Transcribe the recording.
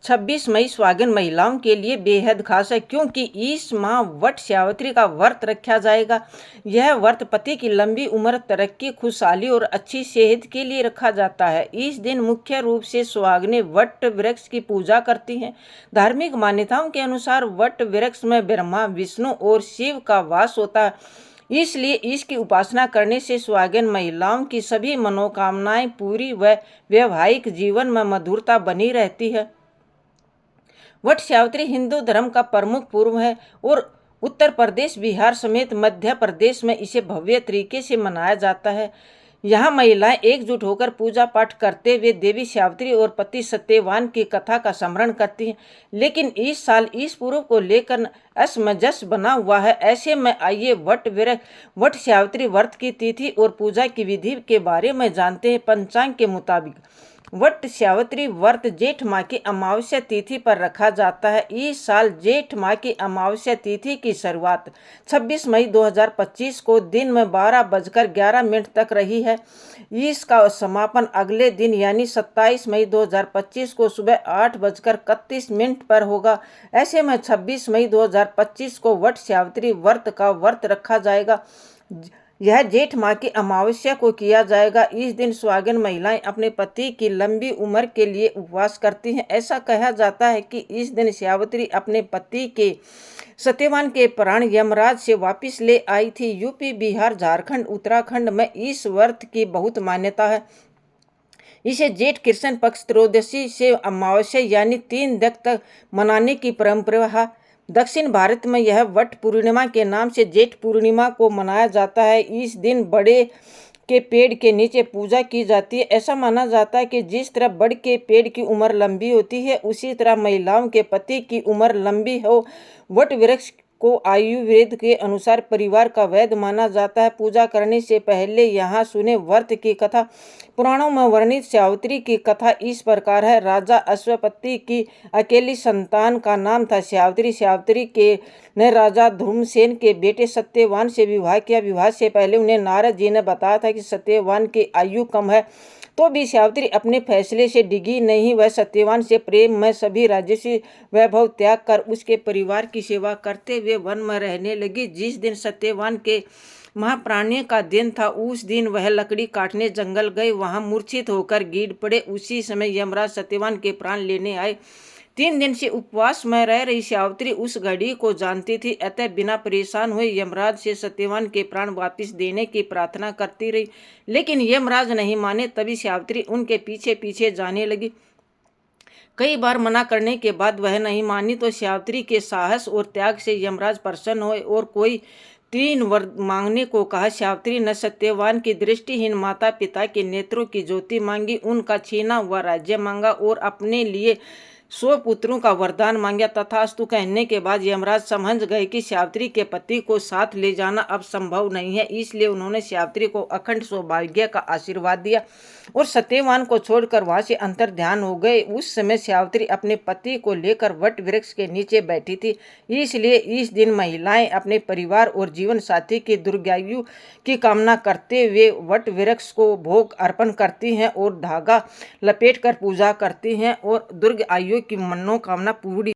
26 मई सुहागिन महिलाओं के लिए बेहद खास है, क्योंकि इस माह वट सावित्री का व्रत रखा जाएगा। यह व्रत पति की लंबी उम्र, तरक्की, खुशहाली और अच्छी सेहत के लिए रखा जाता है। इस दिन मुख्य रूप से सुहागिनें वट वृक्ष की पूजा करती हैं। धार्मिक मान्यताओं के अनुसार वट वृक्ष में ब्रह्मा, विष्णु और शिव का वास होता है, इसलिए इसकी उपासना करने से सुहागिन महिलाओं की सभी मनोकामनाएं पूरी व वैवाहिक जीवन में मधुरता बनी रहती है। वट सावित्री हिंदू धर्म का प्रमुख पर्व है और उत्तर प्रदेश, बिहार समेत मध्य प्रदेश में इसे भव्य तरीके से मनाया जाता है। यहाँ महिलाएं एकजुट होकर पूजा पाठ करते हुए देवी सावित्री और पति सत्यवान की कथा का स्मरण करती हैं। लेकिन इस साल इस पर्व को लेकर असमंजस बना हुआ है। ऐसे में आइए वट सावित्री व्रत की तिथि और पूजा की विधि के बारे में जानते हैं। पंचांग के मुताबिक वट सावित्री व्रत जेठ माह की अमावस्या तिथि पर रखा जाता है। इस साल जेठ माह की अमावस्या तिथि की शुरुआत 26 मई 2025 को दिन में 12:11 तक रही है। इसका समापन अगले दिन यानी 27 मई 2025 को सुबह 8:31 पर होगा। ऐसे में 26 मई 2025 को वट सावित्री व्रत का व्रत रखा जाएगा। यह जेठ माह की अमावस्या को किया जाएगा। इस दिन सुहागिन महिलाएं अपने पति की लंबी उम्र के लिए उपवास करती हैं। ऐसा कहा जाता है कि इस दिन सावित्री अपने पति के सत्यवान के प्राण यमराज से वापस ले आई थी। यूपी, बिहार, झारखंड, उत्तराखंड में इस व्रत की बहुत मान्यता है। इसे जेठ कृष्ण पक्ष त्रयोदशी से अमावस्या यानी 3 दिन तक मनाने की परंपरा है। दक्षिण भारत में यह वट पूर्णिमा के नाम से जेठ पूर्णिमा को मनाया जाता है। इस दिन बड़े के पेड़ के नीचे पूजा की जाती है। ऐसा माना जाता है कि जिस तरह बड़ के पेड़ की उम्र लंबी होती है, उसी तरह महिलाओं के पति की उम्र लंबी हो। वट वृक्ष को आयुर्वेद के अनुसार परिवार का वैद्य माना जाता है। पूजा करने से पहले यहाँ सुने व्रत की कथा। पुराणों में वर्णित सावित्री की कथा इस प्रकार है। राजा अश्वपति की अकेली संतान का नाम था सावित्री। सावित्री के ने राजा धूम्रसेन के बेटे सत्यवान से विवाह किया। विवाह से पहले उन्हें नारद जी ने बताया था कि सत्यवान की आयु कम है, तो भी सावित्री अपने फैसले से डिगी नहीं। वह सत्यवान से प्रेम में सभी राजसी वैभव त्याग कर उसके परिवार की सेवा करते हुए वन में रहने लगी। जिस दिन सत्यवान के महाप्राण्य का दिन था, उस दिन वह लकड़ी काटने जंगल गए। वहां मूर्छित होकर गिर पड़े। उसी समय यमराज सत्यवान के प्राण लेने आए। 3 दिन से उपवास में रह रही सावित्री उस घड़ी को जानती थी, अतः बिना परेशान हुए यमराज से सत्यवान के प्राण वापस देने की प्रार्थना करती रही। लेकिन यमराज नहीं माने। तभी सावित्री उनके पीछे पीछे जाने लगी। कई बार मना करने के बाद वह नहीं मानी, तो सावित्री के साहस और त्याग से यमराज प्रसन्न हुए और कोई 3 वर मांगने को कहा। सावित्री ने सत्यवान की दृष्टिहीन माता पिता के नेत्रों की ज्योति मांगी, उनका छीना हुआ राज्य मांगा और अपने लिए 100 पुत्रों का वरदान मांगा। तथास्तु कहने के बाद यमराज समझ गए कि सावित्री के पति को साथ ले जाना अब संभव नहीं है, इसलिए उन्होंने सावित्री को अखंड सौभाग्य का आशीर्वाद दिया और सत्यवान को छोड़कर वहां से अंतर्ध्यान हो गए। उस समय सावित्री अपने पति को लेकर वट वृक्ष के नीचे बैठी थी। इसलिए इस दिन महिलाएं अपने परिवार और जीवन साथी की दीर्घायु की कामना करते हुए वट वृक्ष को भोग अर्पण करती हैं और धागा लपेट कर पूजा करती हैं और दीर्घ आयु की मनोकामना पूरी